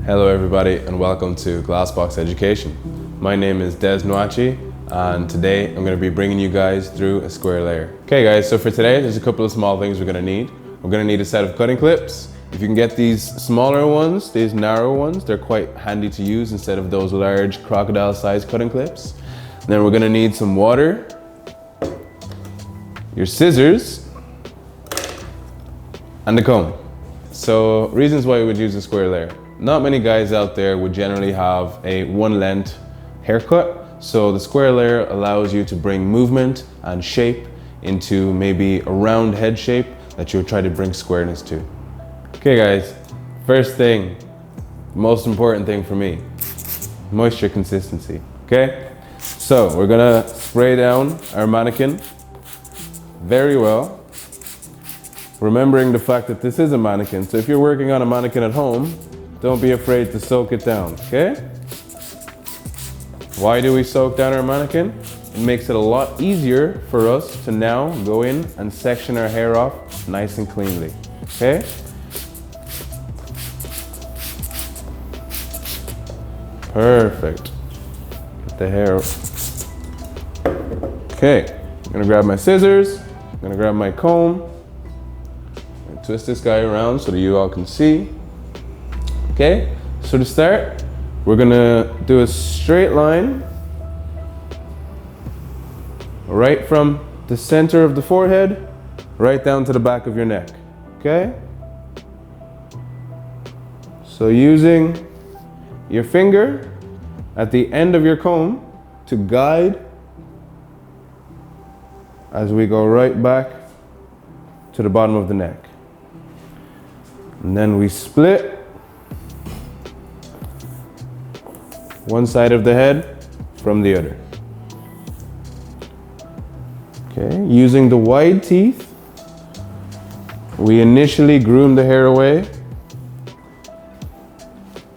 Hello everybody and welcome to Glassbox Education. My name is Des Nwachi and today I'm going to be bringing you guys through a square layer. Okay guys, so for today there's a couple of small things we're going to need. We're going to need a set of cutting clips. If you can get these smaller ones, these narrow ones, they're quite handy to use instead of those large crocodile sized cutting clips. And then we're going to need some water, your scissors, and a comb. So reasons why we would use a square layer. Not many guys out there would generally have a one length haircut. So the square layer allows you to bring movement and shape into maybe a round head shape that you'll try to bring squareness to. Okay guys, first thing, most important thing for me, moisture consistency, okay? So we're gonna spray down our mannequin very well, remembering the fact that this is a mannequin. So if you're working on a mannequin at home, don't be afraid to soak it down, okay? Why do we soak down our mannequin? It makes it a lot easier for us to now go in and section our hair off nice and cleanly, okay? Perfect. Get the hair. Okay, I'm gonna grab my scissors, I'm gonna grab my comb, and twist this guy around so that you all can see. Okay, so to start, we're gonna do a straight line right from the center of the forehead right down to the back of your neck, okay? So using your finger at the end of your comb to guide as we go right back to the bottom of the neck. And then we split one side of the head from the other. Okay, using the wide teeth, we initially groom the hair away,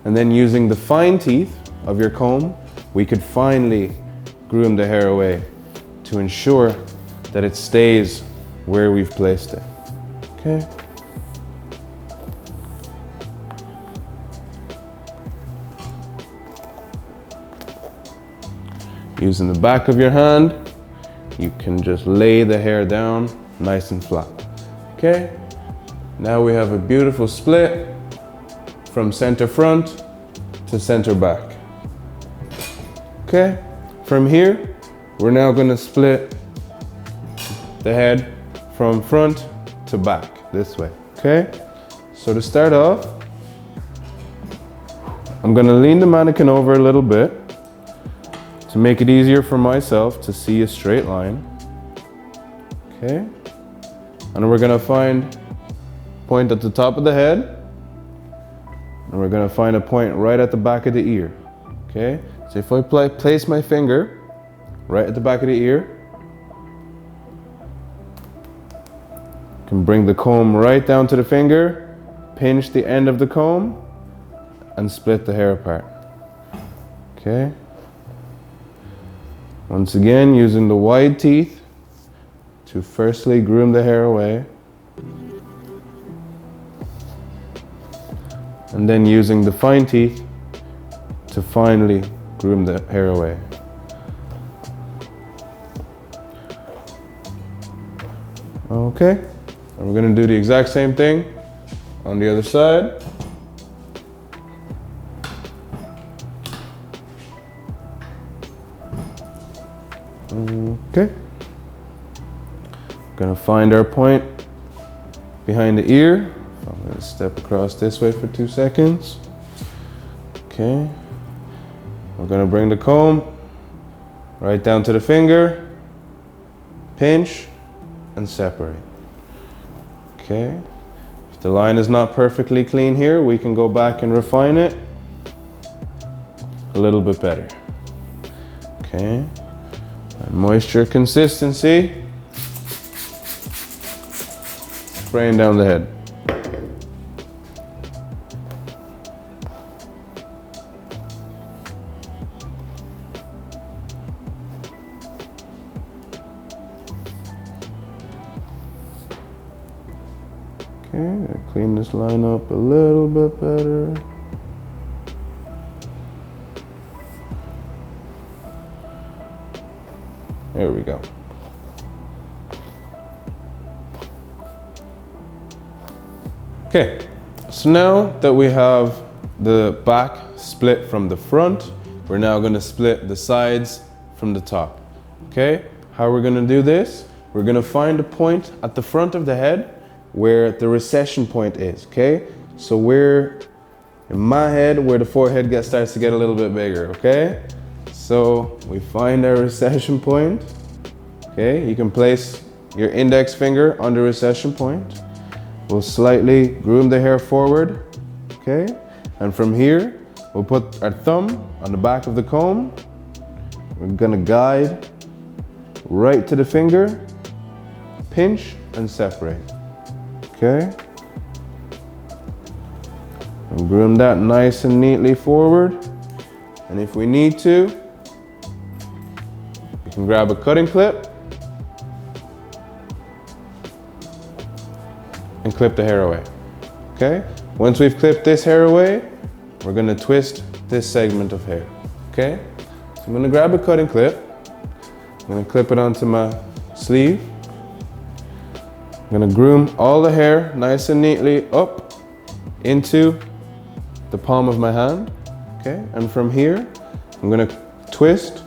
and then using the fine teeth of your comb, we could finally groom the hair away to ensure that it stays where we've placed it. Okay. Using the back of your hand, you can just lay the hair down nice and flat. Okay, now we have a beautiful split from center front to center back. Okay, from here, we're now going to split the head from front to back this way. Okay, so to start off, I'm going to lean the mannequin over a little bit to make it easier for myself to see a straight line. Okay, and we're gonna find a point at the top of the head, and we're gonna find a point right at the back of the ear. Okay, so if I place my finger right at the back of the ear, I can bring the comb right down to the finger, pinch the end of the comb, and split the hair apart. Okay. Once again, using the wide teeth to firstly groom the hair away, and then using the fine teeth to finally groom the hair away. Okay, and we're going to do the exact same thing on the other side. Okay, gonna find our point behind the ear. I'm gonna step across this way for 2 seconds. Okay, we're gonna bring the comb right down to the finger, pinch, and separate. Okay, if the line is not perfectly clean here, we can go back and refine it a little bit better. Okay. And moisture consistency, spraying down the head. Okay, clean this line up a little bit better. There we go. Okay, so now that we have the back split from the front, we're now going to split the sides from the top. Okay, how we're going to do this? We're going to find a point at the front of the head where the recession point is. Okay, so where in my head where the forehead starts to get a little bit bigger. Okay, so we find our recession point. Okay, you can place your index finger on the recession point. We'll slightly groom the hair forward, okay? And from here, we'll put our thumb on the back of the comb. We're gonna guide right to the finger, pinch and separate, okay? And groom that nice and neatly forward. And if we need to, you can grab a cutting clip and clip the hair away, okay? Once we've clipped this hair away, we're gonna twist this segment of hair, okay? So I'm gonna grab a cutting clip, I'm gonna clip it onto my sleeve. I'm gonna groom all the hair nice and neatly up into the palm of my hand, okay? And from here, I'm gonna twist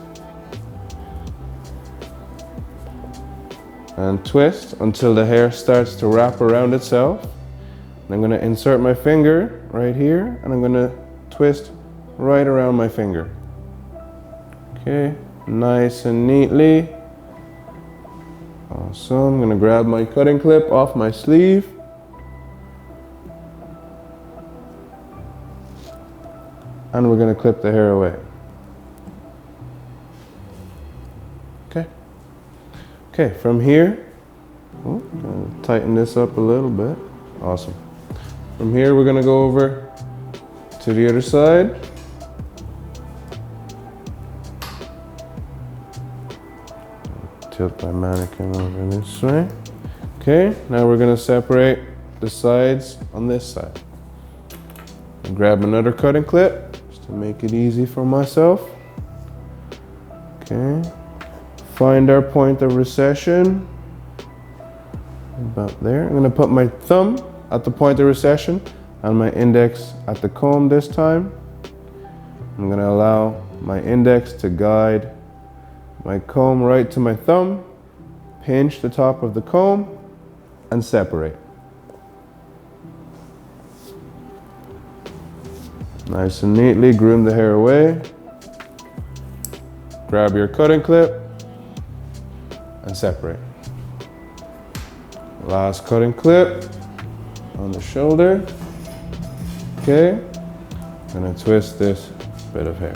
and twist until the hair starts to wrap around itself. And I'm going to insert my finger right here and I'm going to twist right around my finger. Okay, nice and neatly. Awesome. I'm going to grab my cutting clip off my sleeve. And we're going to clip the hair away. Okay. Okay, from here, gonna tighten this up a little bit. Awesome. From here, we're gonna go over to the other side. Tilt my mannequin over this way. Okay, now we're gonna separate the sides on this side. Grab another cutting clip, just to make it easy for myself. Okay. Find our point of recession, about there. I'm gonna put my thumb at the point of recession and my index at the comb this time. I'm gonna allow my index to guide my comb right to my thumb, pinch the top of the comb and separate. Nice and neatly groom the hair away. Grab your cutting clip and separate. Last cutting clip on the shoulder. Okay, I'm gonna twist this bit of hair.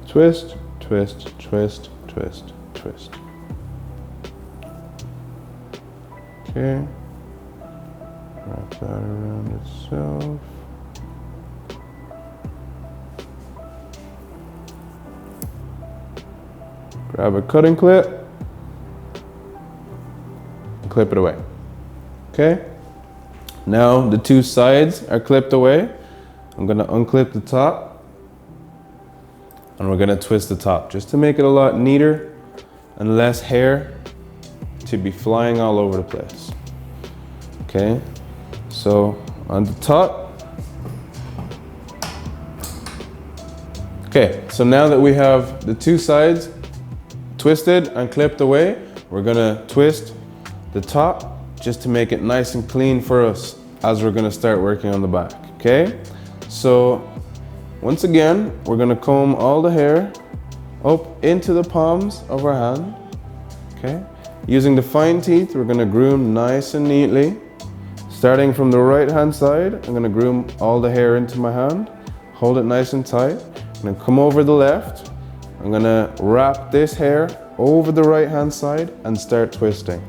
Twist, twist, twist, twist, twist. Okay, wrap that around itself. Grab a cutting clip and clip it away. Okay, now the two sides are clipped away. I'm gonna unclip the top and we're gonna twist the top just to make it a lot neater and less hair to be flying all over the place. Okay, so on the top. Okay, so now that we have the two sides twisted and clipped away, we're gonna twist the top just to make it nice and clean for us as we're gonna start working on the back, okay? So once again, we're gonna comb all the hair up into the palms of our hand, okay? Using the fine teeth, we're gonna groom nice and neatly. Starting from the right hand side, I'm gonna groom all the hair into my hand, hold it nice and tight. I'm gonna come over the left. I'm gonna wrap this hair over the right hand side and start twisting.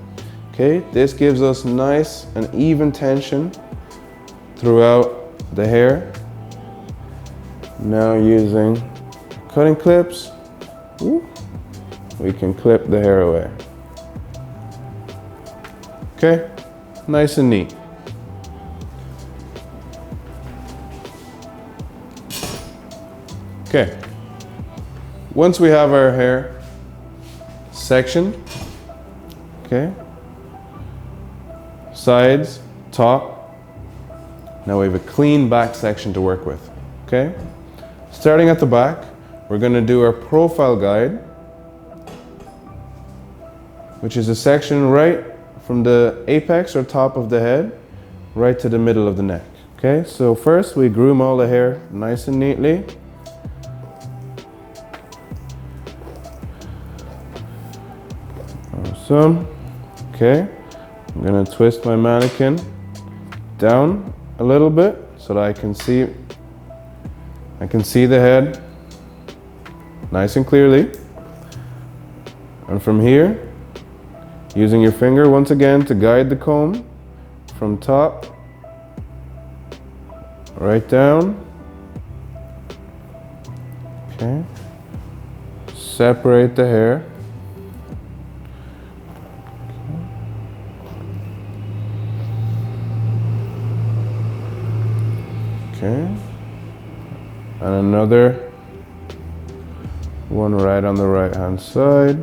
Okay, this gives us nice and even tension throughout the hair. Now using cutting clips, we can clip the hair away. Okay, nice and neat. Okay. Once we have our hair sectioned, okay, sides, top, now we have a clean back section to work with, okay? Starting at the back, we're gonna do our profile guide, which is a section right from the apex or top of the head, right to the middle of the neck, okay? So first we groom all the hair nice and neatly. Awesome. Okay, I'm gonna twist my mannequin down a little bit so that I can see the head nice and clearly. And from here, using your finger once again to guide the comb from top right down. Okay, separate the hair. Okay, and another one right on the right hand side.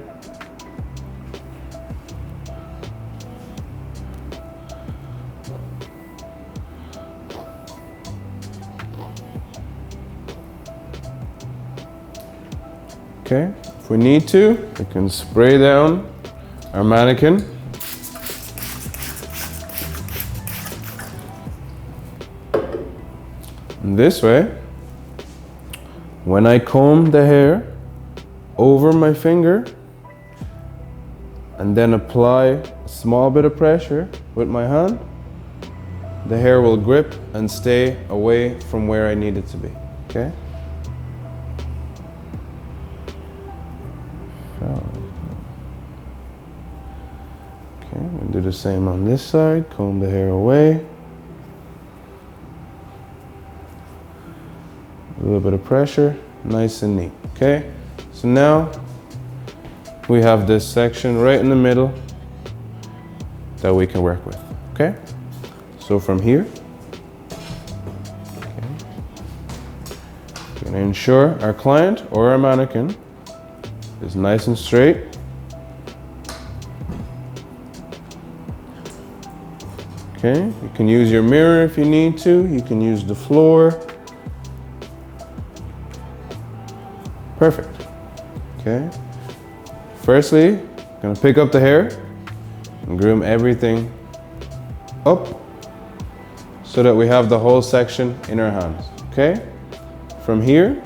Okay, if we need to, we can spray down our mannequin. This way, when I comb the hair over my finger and then apply a small bit of pressure with my hand, the hair will grip and stay away from where I need it to be, okay? Okay, we'll do the same on this side, comb the hair away. A little bit of pressure, nice and neat, okay? So now we have this section right in the middle that we can work with, okay? So from here, okay, we're gonna ensure our client or our mannequin is nice and straight. Okay, you can use your mirror if you need to, you can use the floor. Perfect. Okay. Firstly, I'm gonna pick up the hair and groom everything up so that we have the whole section in our hands. Okay. From here,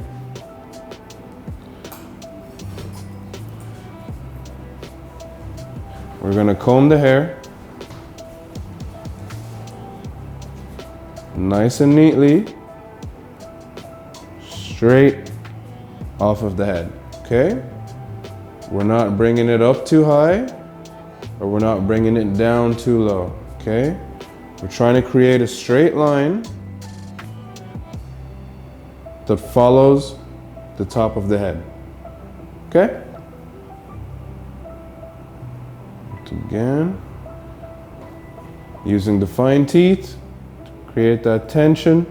we're gonna comb the hair nice and neatly, straight off of the head, okay? We're not bringing it up too high, or we're not bringing it down too low, okay? We're trying to create a straight line that follows the top of the head, okay? Again, using the fine teeth to create that tension,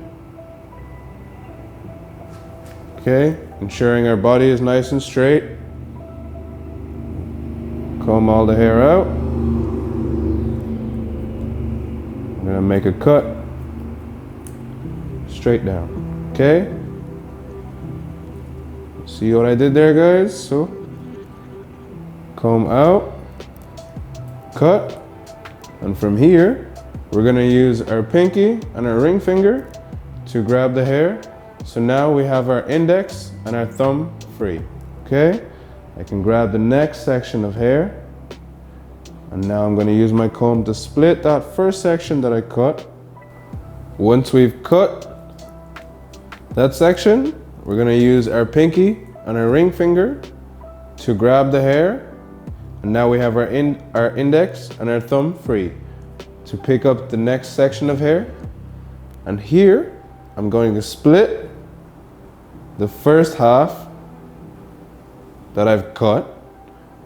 okay? Ensuring our body is nice and straight. Comb all the hair out. I'm gonna make a cut straight down, okay? See what I did there, guys? So, comb out, cut, and from here, we're gonna use our pinky and our ring finger to grab the hair. So now we have our index and our thumb free, okay? I can grab the next section of hair, and now I'm gonna use my comb to split that first section that I cut. Once we've cut that section, we're gonna use our pinky and our ring finger to grab the hair, and now we have our index and our thumb free to pick up the next section of hair. And here, I'm going to split the first half that I've cut,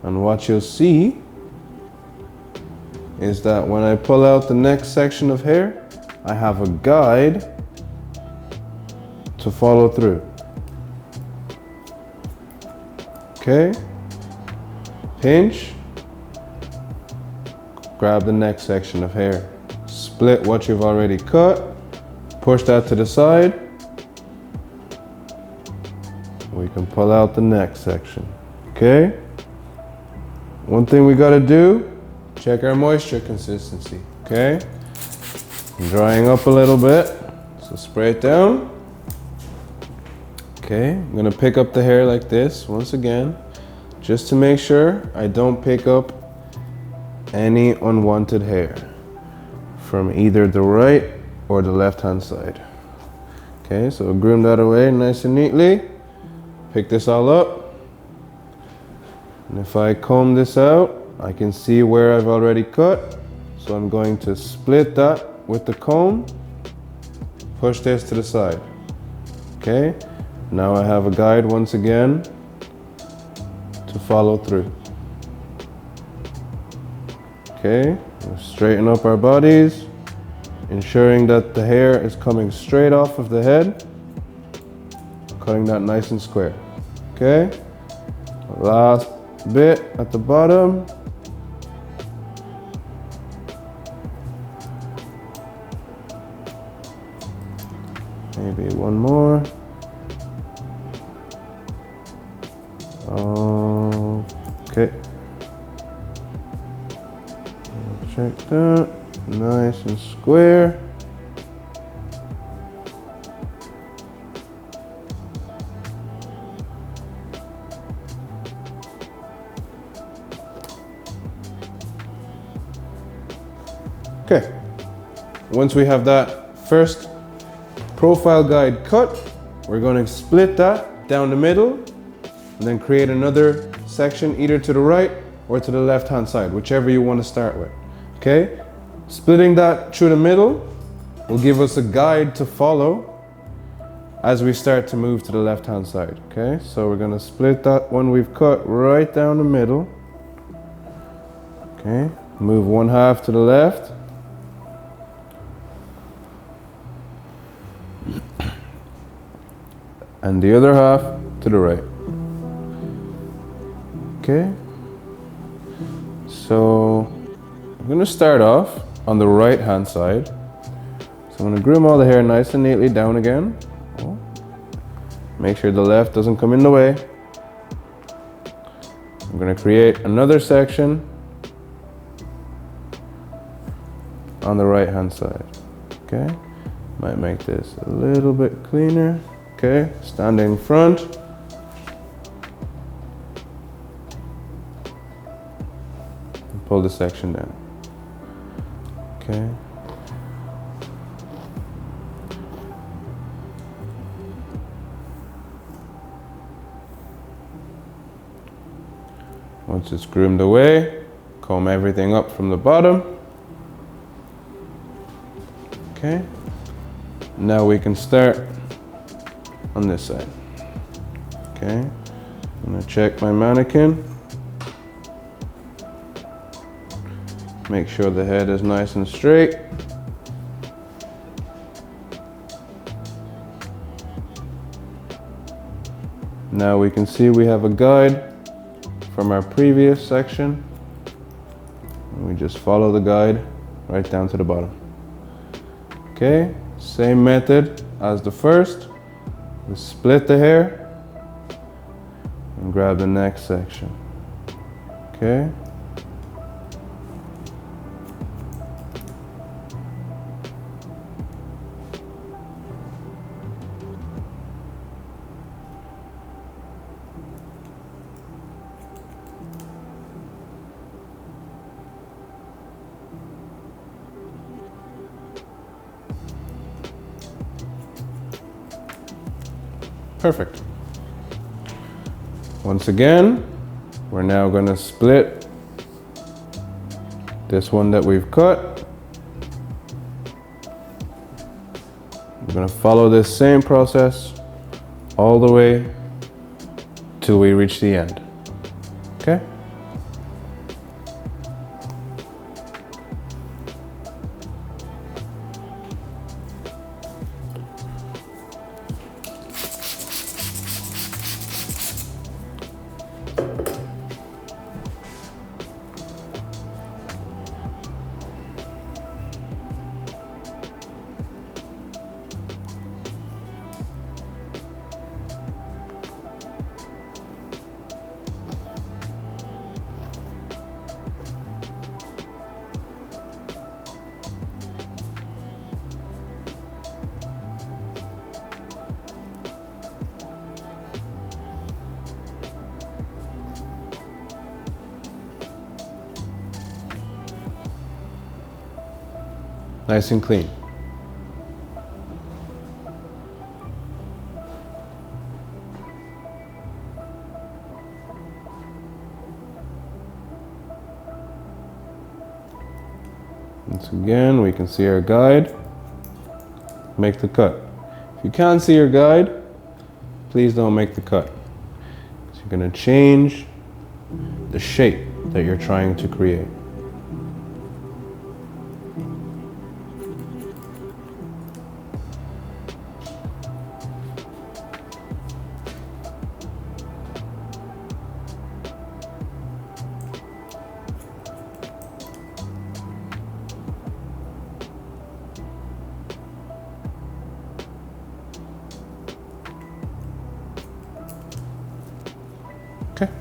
and what you'll see is that when I pull out the next section of hair, I have a guide to follow through. Okay, pinch, grab the next section of hair, split what you've already cut, push that to the side. We can pull out the next section. Okay, one thing we got to do, check our moisture consistency. Okay, drying up a little bit, so spray it down. Okay, I'm gonna pick up the hair like this once again, just to make sure I don't pick up any unwanted hair from either the right or the left hand side. Okay, so groom that away nice and neatly. Pick this all up. And if I comb this out, I can see where I've already cut. So I'm going to split that with the comb, push this to the side. Okay, now I have a guide once again to follow through. Okay, we'll straighten up our bodies, ensuring that the hair is coming straight off of the head, cutting that nice and square. Okay, last bit at the bottom. Maybe one more. Okay. Check that. Nice and square. Okay. Once we have that first profile guide cut, we're going to split that down the middle and then create another section either to the right or to the left hand side, whichever you want to start with. Okay, splitting that through the middle will give us a guide to follow as we start to move to the left hand side. Okay, so we're going to split that one we've cut right down the middle. Okay, move one half to the left. And the other half to the right. Okay, so I'm going to start off on the right hand side. So I'm going to groom all the hair nice and neatly down again. Make sure the left doesn't come in the way. I'm going to create another section on the right hand side. Okay, might make this a little bit cleaner. Okay, standing in front. And pull the section down. Okay. Once it's groomed away, comb everything up from the bottom. Okay. Now we can start on this side. Okay, I'm gonna check my mannequin. Make sure the head is nice and straight. Now we can see we have a guide from our previous section. And we just follow the guide right down to the bottom. Okay, same method as the first. We split the hair and grab the next section. Okay. Perfect. Once again, we're now going to split this one that we've cut. We're going to follow this same process all the way till we reach the end. Okay? nice and clean. Once again, we can see our guide. Make the cut. If you can't see your guide, please don't make the cut. So you're going to change the shape that you're trying to create. Okay.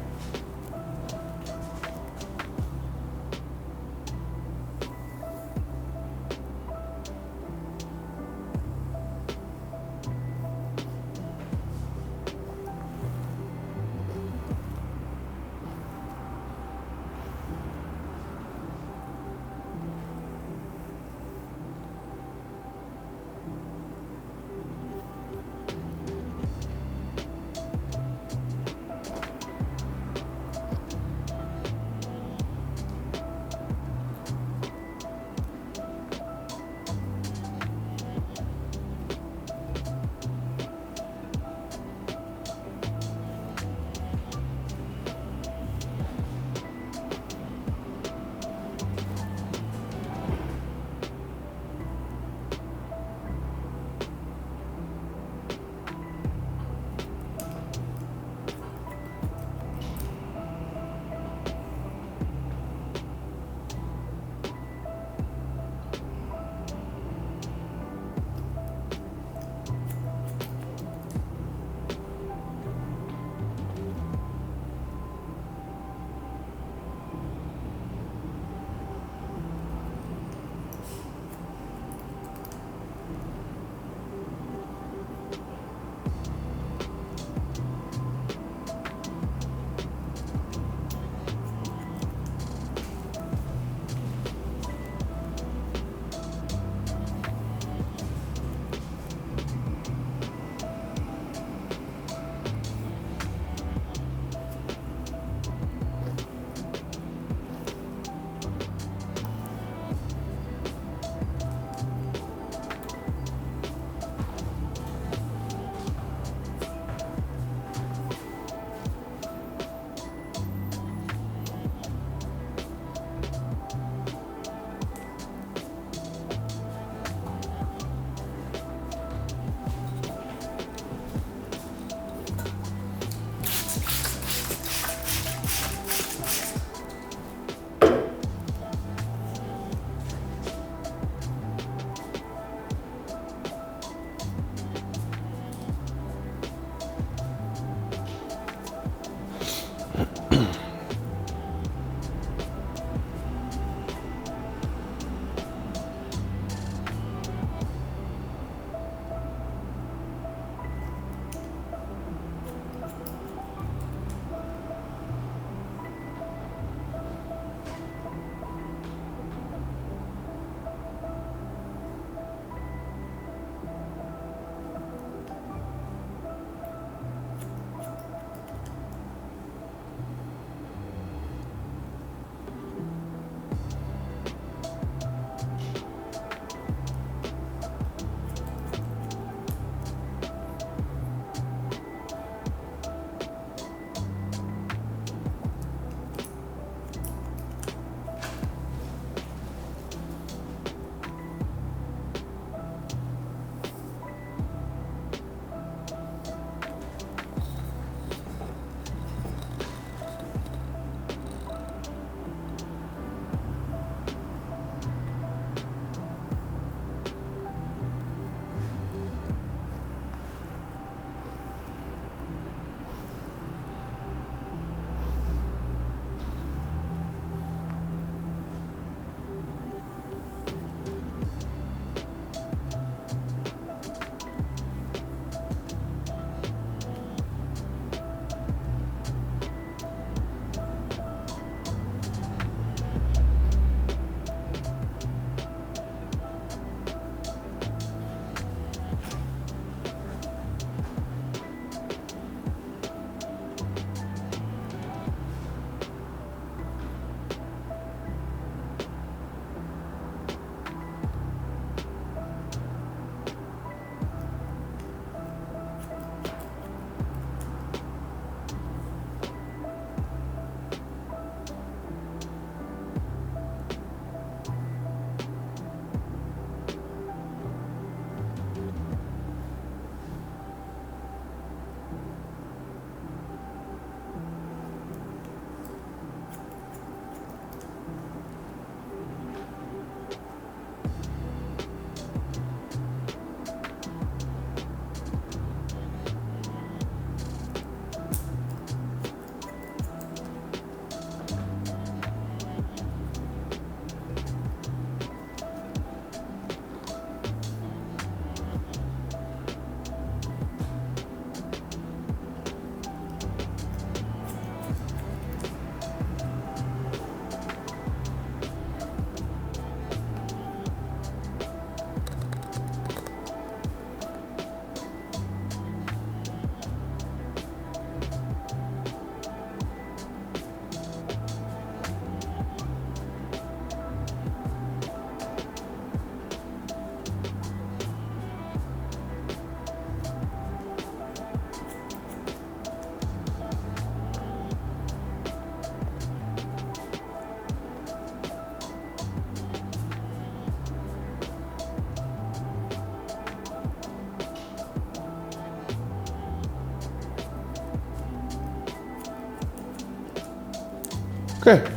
Okay.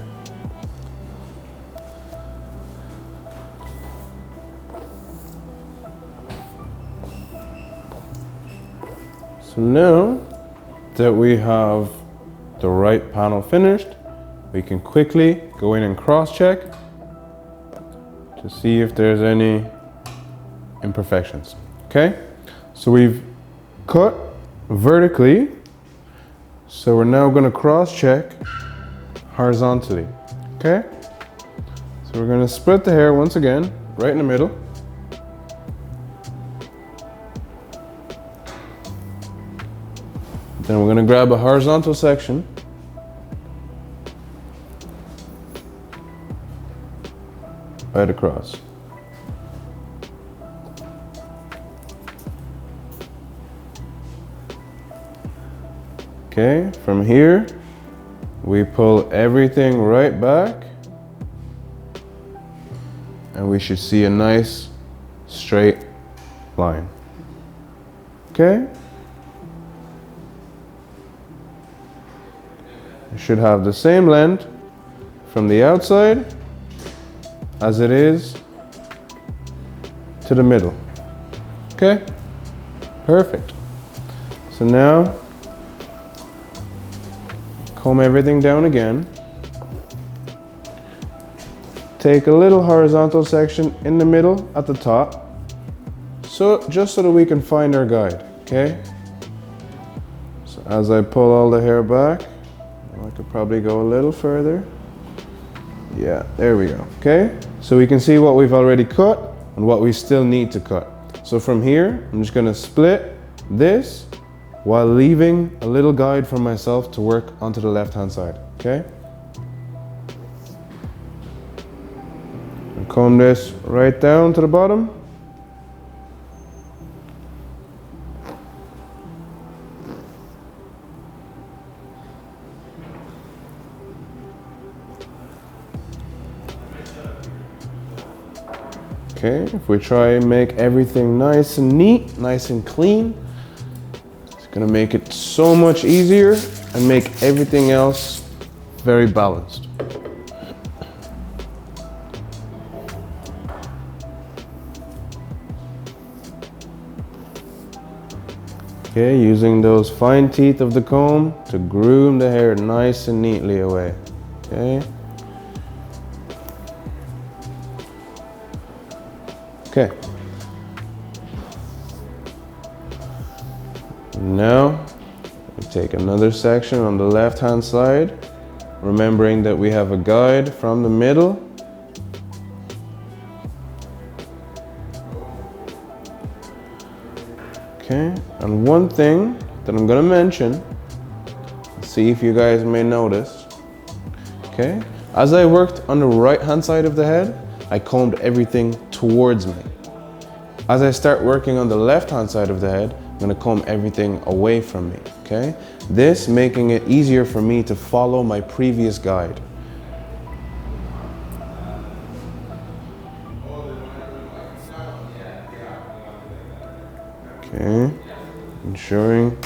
So now that we have the right panel finished, we can quickly go in and cross-check to see if there's any imperfections. Okay, so we've cut vertically, so we're now going to cross-check horizontally. Okay, so we're going to split the hair once again, right in the middle. Then we're going to grab a horizontal section. Right across. Okay, from here, we pull everything right back, and we should see a nice straight line. Okay? It should have the same length from the outside as it is to the middle. Okay? Perfect. So now, comb everything down again. Take a little horizontal section in the middle at the top, just so that we can find our guide, okay? So as I pull all the hair back, I could probably go a little further. Yeah, there we go, okay? So we can see what we've already cut and what we still need to cut. So from here, I'm just gonna split this while leaving a little guide for myself to work onto the left-hand side, okay? And comb this right down to the bottom. Okay, if we try and make everything nice and neat, nice and clean, it's gonna make it so much easier and make everything else very balanced. Okay, using those fine teeth of the comb to groom the hair nice and neatly away, okay? Okay. Now, we take another section on the left-hand side, remembering that we have a guide from the middle. Okay, and one thing that I'm gonna mention, see if you guys may notice, okay? As I worked on the right-hand side of the head, I combed everything towards me. As I start working on the left-hand side of the head, I'm gonna comb everything away from me, okay? This making it easier for me to follow my previous guide. Okay, ensuring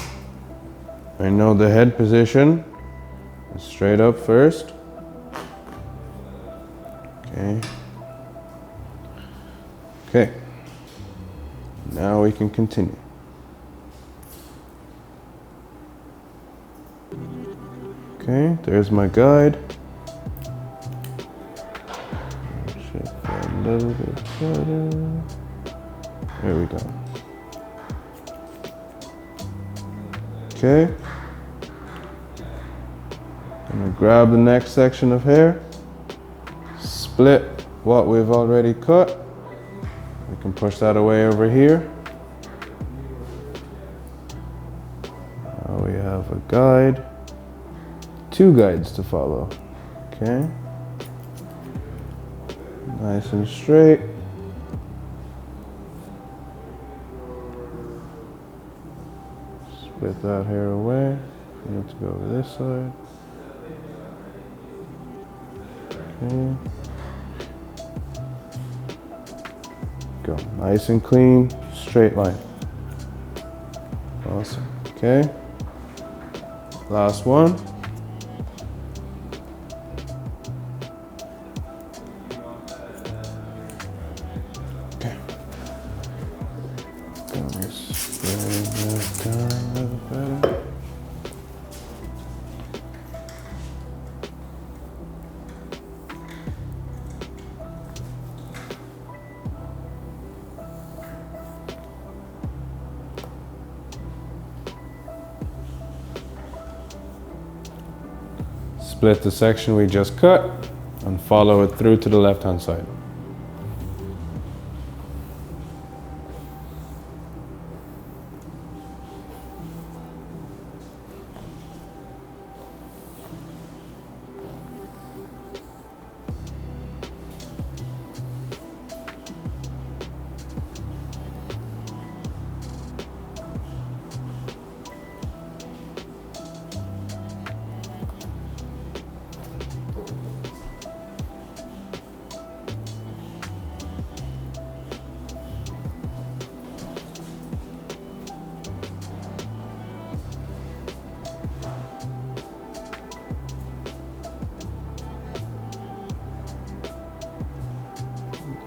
I know the head position. Straight up first. Okay. Okay, now we can continue. Okay, there's my guide. Shift that a little bit further. There we go. Okay. I'm gonna grab the next section of hair, split what we've already cut. We can push that away over here. Now we have a guide, two guides to follow. Okay. Nice and straight. Split that hair away. We need to go over this side. Okay. Go. Nice and clean, straight line. Awesome. Okay. Last one. split the section we just cut and follow it through to the left-hand side.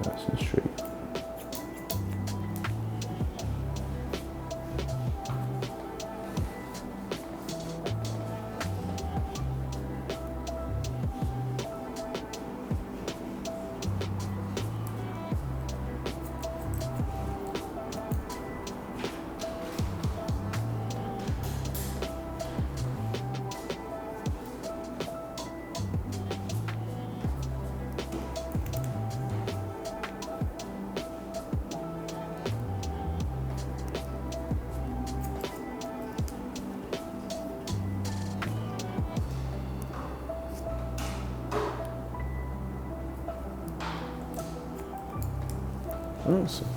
Nice and straight. Awesome.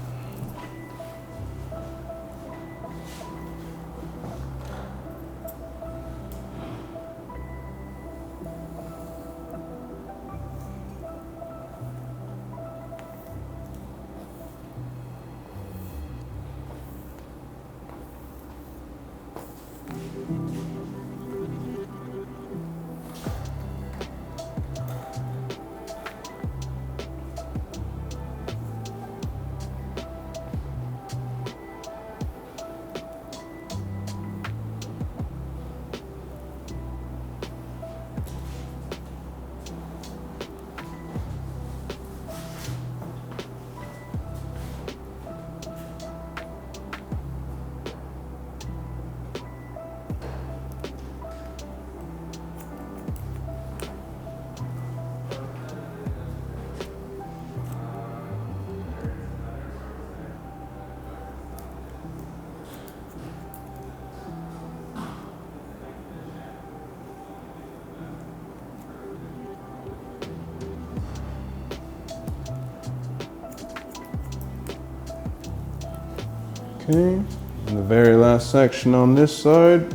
Okay, and the very last section on this side,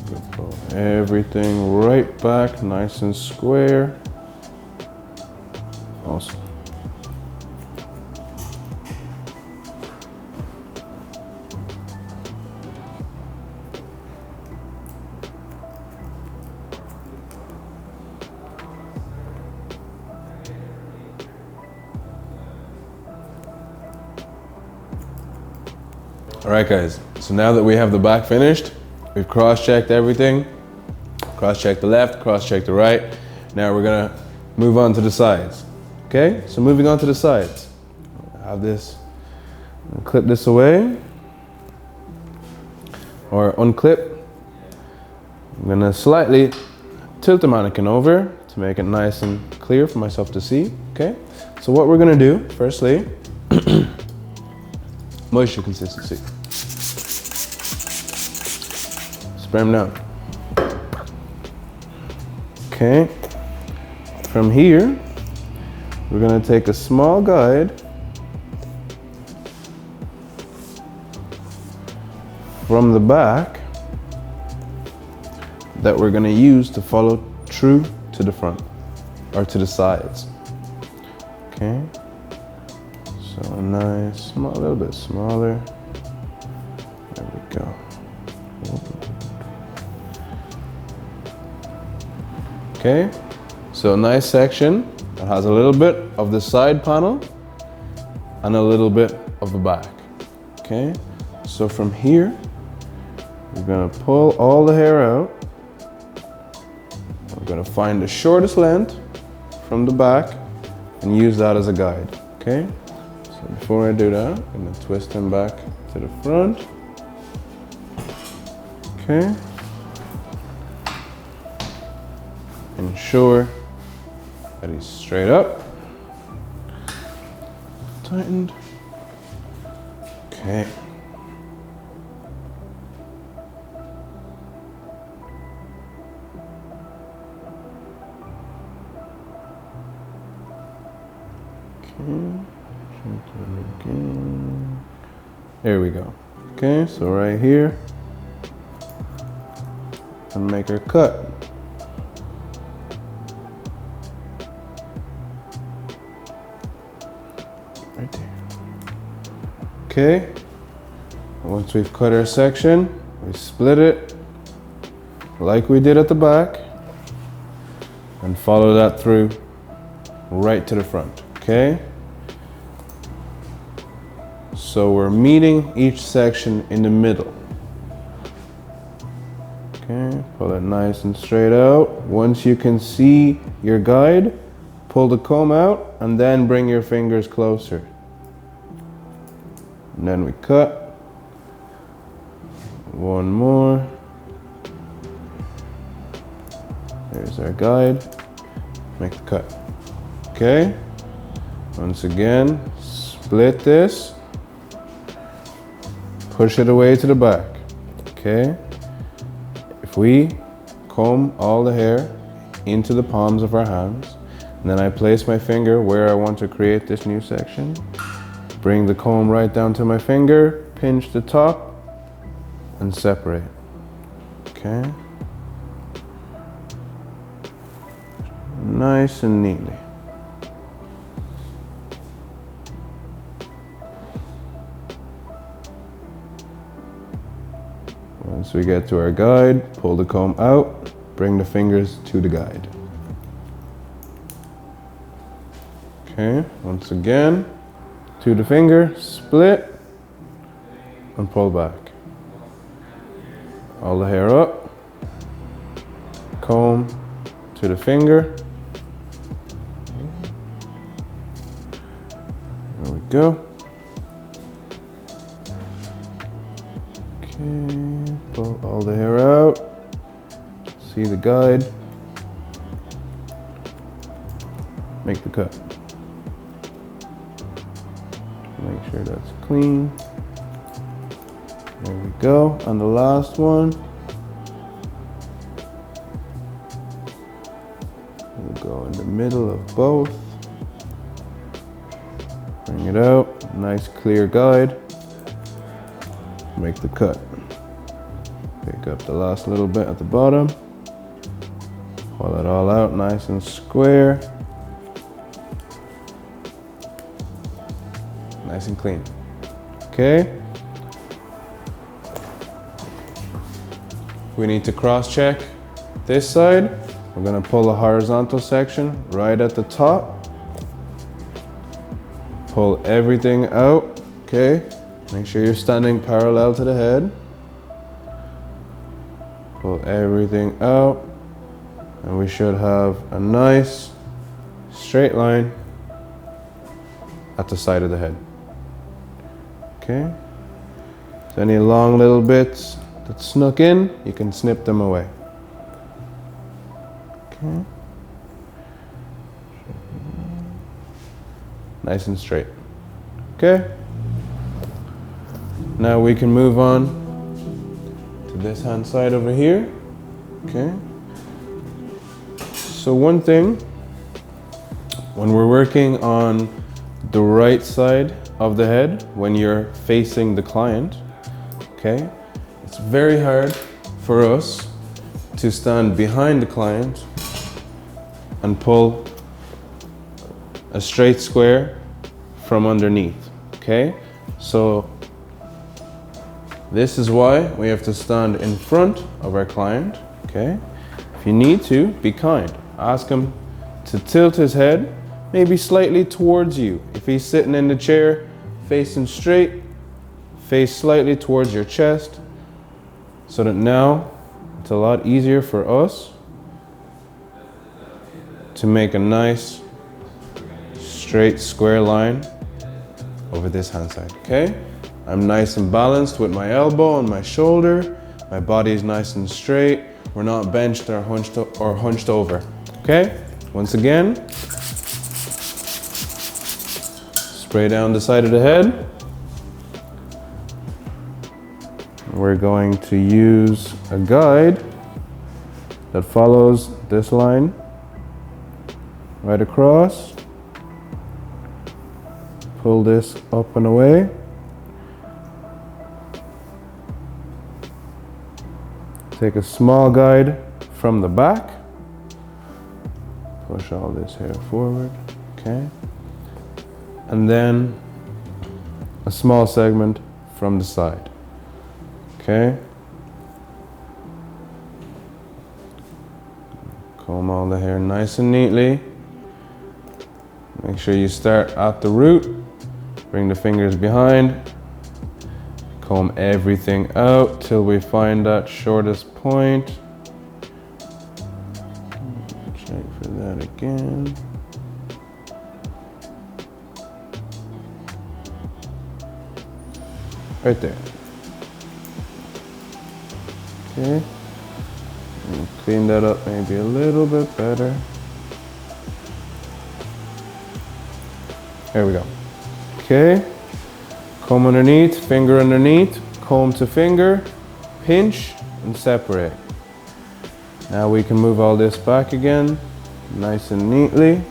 we'll pull everything right back, nice and square. Awesome. All right, guys, so now that we have the back finished, we've cross-checked everything, cross-checked the left, cross-checked the right. Now we're gonna move on to the sides. Okay, so moving on to the sides. I have this, clip this away, or unclip. I'm gonna slightly tilt the mannequin over to make it nice and clear for myself to see, okay? So what we're gonna do, firstly, moisture consistency. Spray them down. Okay. From here, we're gonna take a small guide from the back that we're gonna use to follow true to the front or to the sides. Okay. So a nice, small, a little bit smaller. There we go. Okay, so a nice section that has a little bit of the side panel and a little bit of the back. Okay, so from here, we're gonna pull all the hair out. We're gonna find the shortest length from the back and use that as a guide. Okay. So before I do that, I'm gonna twist them back to the front. Okay. ensure that he's straight up, tightened. Okay. There we go. Okay, so right here, and make our cut. Right there. Okay, once we've cut our section, we split it like we did at the back and follow that through right to the front, okay? So we're meeting each section in the middle. Okay, pull it nice and straight out. Once you can see your guide, pull the comb out and then bring your fingers closer. And then we cut. One more. There's our guide. Make the cut. Okay, once again, split this. Push it away to the back, okay? If we comb all the hair into the palms of our hands, and then I place my finger where I want to create this new section, bring the comb right down to my finger, pinch the top, and separate, okay? Nice and neatly. Once we get to our guide, pull the comb out, bring the fingers to the guide. Okay, once again, to the finger, split, and pull back. All the hair up, comb to the finger. There we go. Okay, pull all the hair out. See the guide. Make the cut. Make sure that's clean. There we go. And the last one. We'll go in the middle of both. Bring it out. Nice clear guide. Make the cut. Pick up the last little bit at the bottom. Pull it all out nice and square. Nice and clean. Okay. We need to cross check this side. We're gonna pull a horizontal section right at the top. Pull everything out, okay? Make sure you're standing parallel to the head. Pull everything out, and we should have a nice straight line at the side of the head. Okay? So any long little bits that snuck in, you can snip them away. Okay? Nice and straight. Okay? Now we can move on to this hand side over here. Okay? So one thing, when we're working on the right side of the head, when you're facing the client, okay, it's very hard for us to stand behind the client and pull a straight square from underneath, okay? So this is why we have to stand in front of our client, okay? If you need to, be kind. Ask him to tilt his head maybe slightly towards you. If he's sitting in the chair, facing straight, face slightly towards your chest, so that now it's a lot easier for us to make a nice straight square line over this hand side, okay? I'm nice and balanced with my elbow and my shoulder. My body is nice and straight. We're not benched or hunched over, Okay, once again, spray down the side of the head. We're going to use a guide that follows this line right across. Pull this up and away. Take a small guide from the back. Push all this hair forward, okay? And then a small segment from the side, okay? Comb all the hair nice and neatly. Make sure you start at the root. Bring the fingers behind. Comb everything out till we find that shortest point. Check for that again. Right there. Okay. And clean that up maybe a little bit better. There we go. Okay. Comb underneath, finger underneath, comb to finger, pinch and separate. Now we can move all this back again, nice and neatly.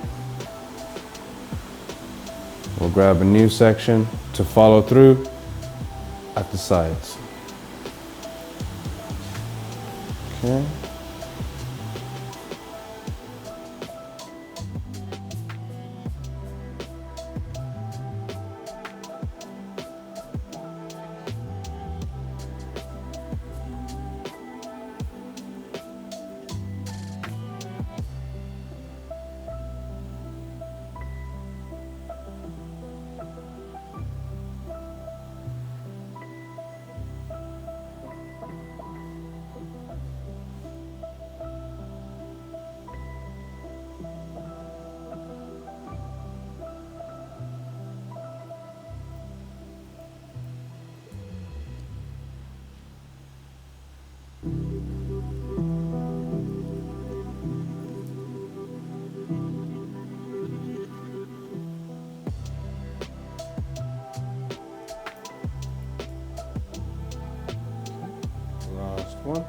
We'll grab a new section to follow through at the sides. Okay. Last one.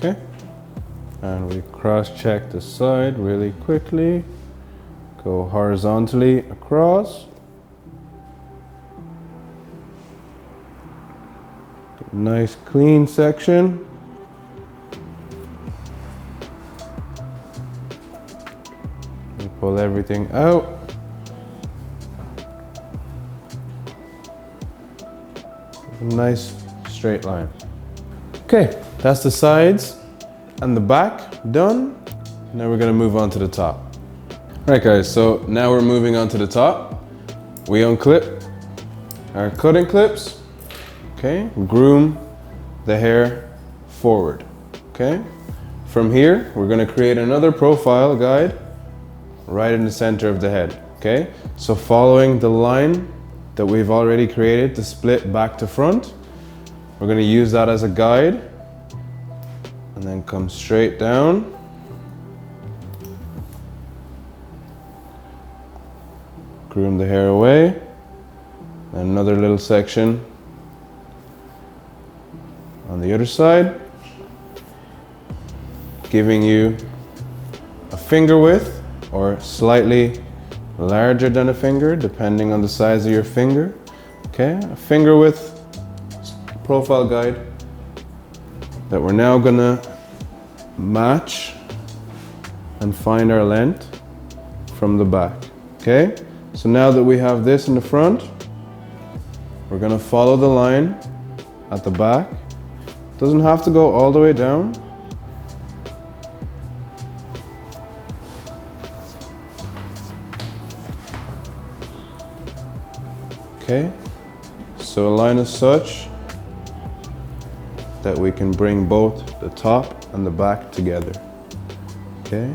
Okay, and we cross-check the side really quickly. Go horizontally across. Nice clean section. We pull everything out. A nice straight line. Okay, that's the sides and the back done. Now we're gonna move on to the top. All right guys, so now we're moving on to the top. We unclip our cutting clips, okay? Groom the hair forward, okay? From here, we're gonna create another profile guide right in the center of the head, okay? So following the line that we've already created to split back to front, we're gonna use that as a guide and then come straight down. Groom the hair away. And another little section on the other side, giving you a finger width or slightly larger than a finger, depending on the size of your finger. Okay, a finger width profile guide that we're now gonna match and find our length from the back. Okay, so now that we have this in the front, we're gonna follow the line at the back. Doesn't have to go all the way down. Okay, So align as such that we can bring both the top and the back together. Okay.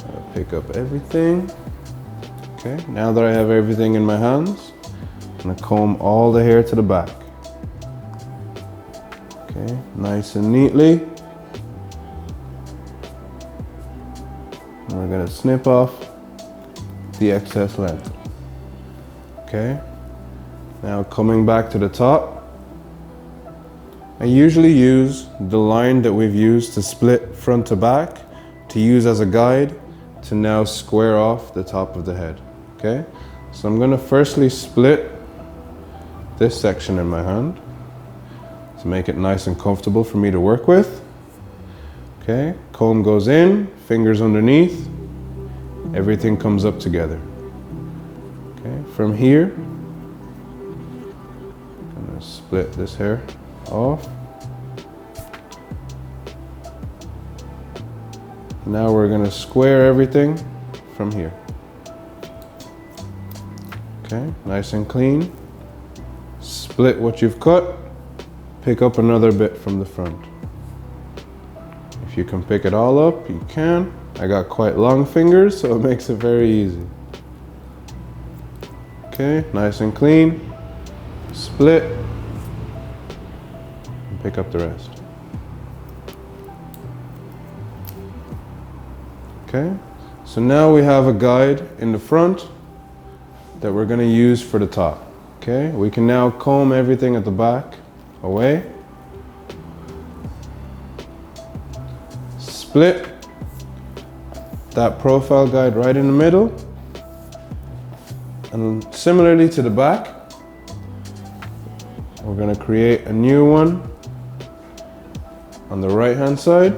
I'll pick up everything. Okay, now that I have everything in my hands, I'm gonna comb all the hair to the back. Okay, nice and neatly. And we're gonna snip off the excess length. Okay, now coming back to the top, I usually use the line that we've used to split front to back to use as a guide to now square off the top of the head. Okay, so I'm gonna firstly split this section in my hand to make it nice and comfortable for me to work with. Okay, comb goes in, fingers underneath, everything comes up together. Okay, from here, I'm gonna split this hair off. Now we're gonna square everything from here. Okay, nice and clean. Split what you've cut, pick up another bit from the front. If you can pick it all up, you can. I got quite long fingers, so it makes it very easy. Okay, nice and clean. Split, and pick up the rest. Okay, so now we have a guide in the front that we're gonna use for the top. Okay, we can now comb everything at the back away. Split that profile guide right in the middle. And similarly to the back, we're gonna create a new one on the right hand side.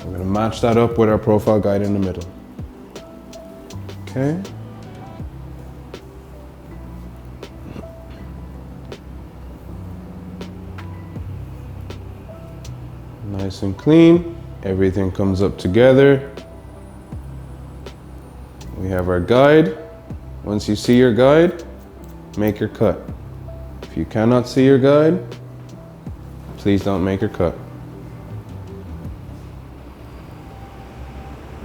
We're gonna match that up with our profile guide in the middle. Okay. Nice and clean. Everything comes up together. We have our guide. Once you see your guide, make your cut. If you cannot see your guide, please don't make your cut.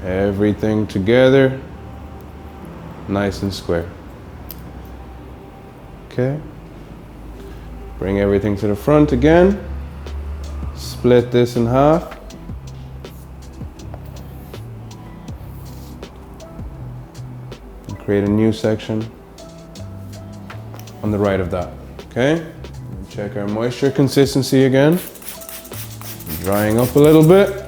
Everything together, nice and square. Okay. Bring everything to the front again. Split this in half. And create a new section on the right of that. Okay. Check our moisture consistency again. Drying up a little bit.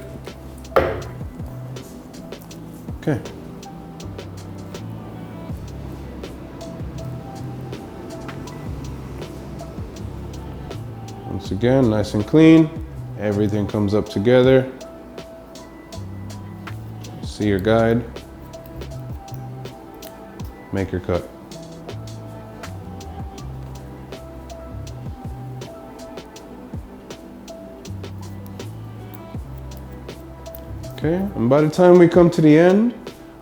Okay. Once again, nice and clean. Everything comes up together. See your guide. Make your cut. Okay, and by the time we come to the end,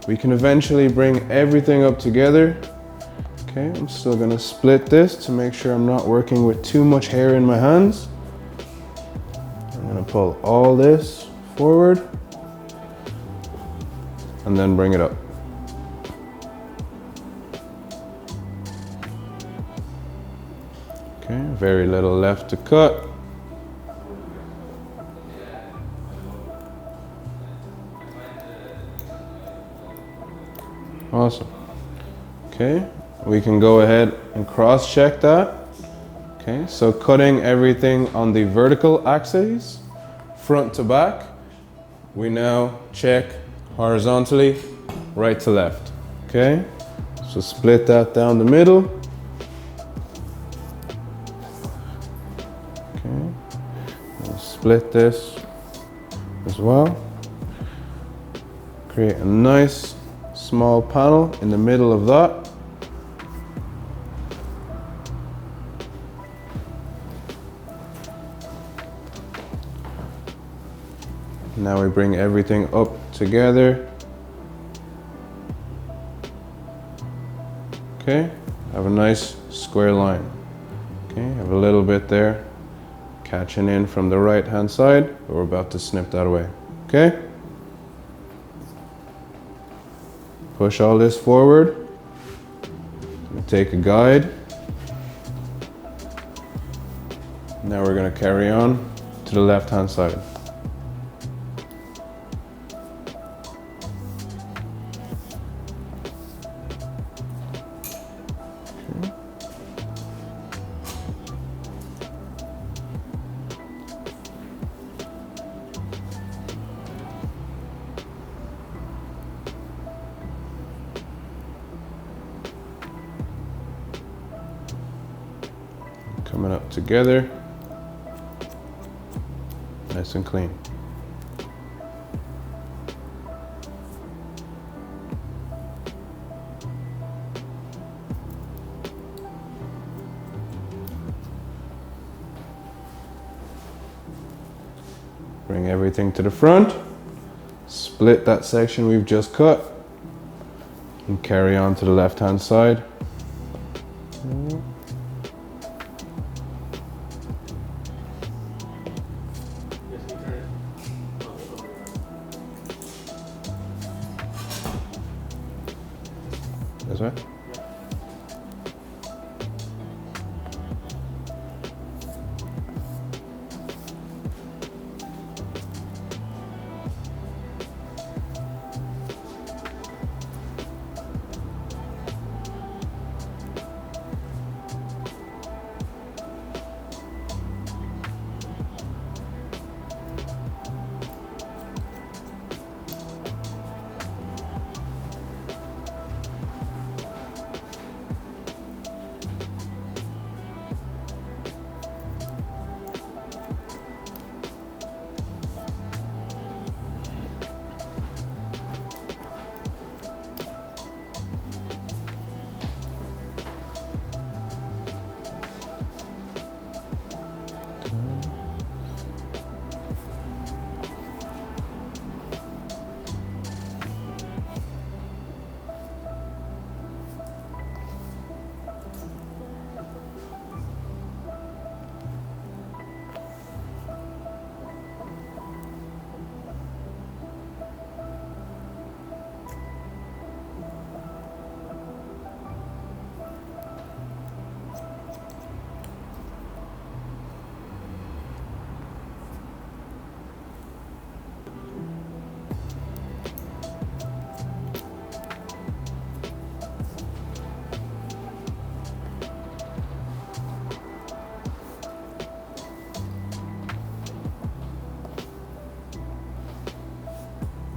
we can eventually bring everything up together. Okay, I'm still gonna split this to make sure I'm not working with too much hair in my hands. I'm gonna pull all this forward and then bring it up. Okay, very little left to cut. Awesome. Okay, we can go ahead and cross-check that. Okay, so cutting everything on the vertical axis, front to back, we now check horizontally, right to left. Okay, so split that down the middle. Okay, and split this as well. Create a nice small panel in the middle of that. Now we bring everything up together Okay, have a nice square line. Okay, have a little bit there, catching in from the right hand side, but we're about to snip that away. Okay? Push all this forward. Take a guide. Now we're going to carry on to the left hand side. Coming up together, nice and clean. Bring everything to the front, split that section we've just cut, and carry on to the left hand side. This way?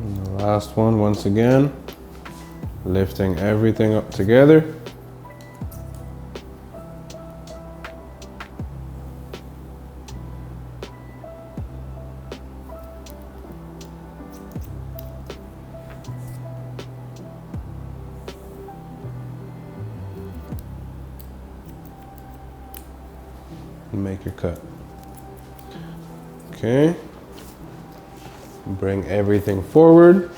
And the last one, once again, lifting everything up together. And make your cut. Okay. Bring everything forward.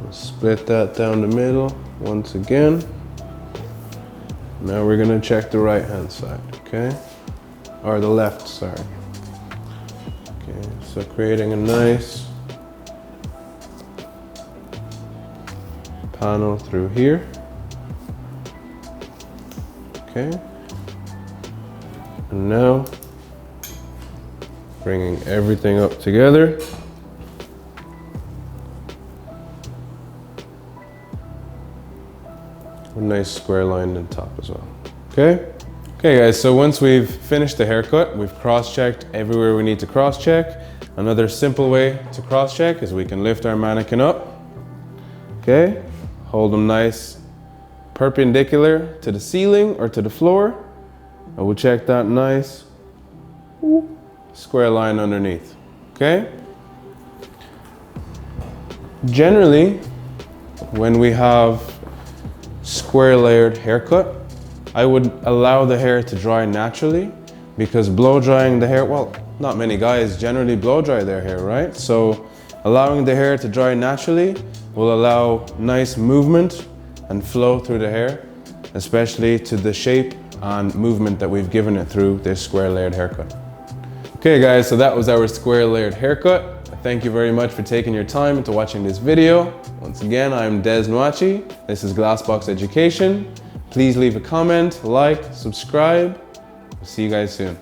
We'll split that down the middle once again. Now we're gonna check the right hand side, okay? Or the left, sorry. Okay, so creating a nice panel through here. Okay. And now bringing everything up together. A nice square line in the top as well. Okay? Okay guys, so once we've finished the haircut, we've cross-checked everywhere we need to cross-check. Another simple way to cross-check is we can lift our mannequin up. Okay? Hold them nice perpendicular to the ceiling or to the floor. And we'll check that nice square line underneath, okay? Generally, when we have square layered haircut, I would allow the hair to dry naturally, because blow drying the hair, well, not many guys generally blow dry their hair, right? So Allowing the hair to dry naturally will allow nice movement and flow through the hair, especially to the shape and movement that we've given it through this square layered haircut. Okay guys, so that was our square layered haircut. Thank you very much for taking your time into watching this video. Once again, I'm Des Nwachi. This is Glassbox Education. Please leave a comment, like, subscribe. See you guys soon.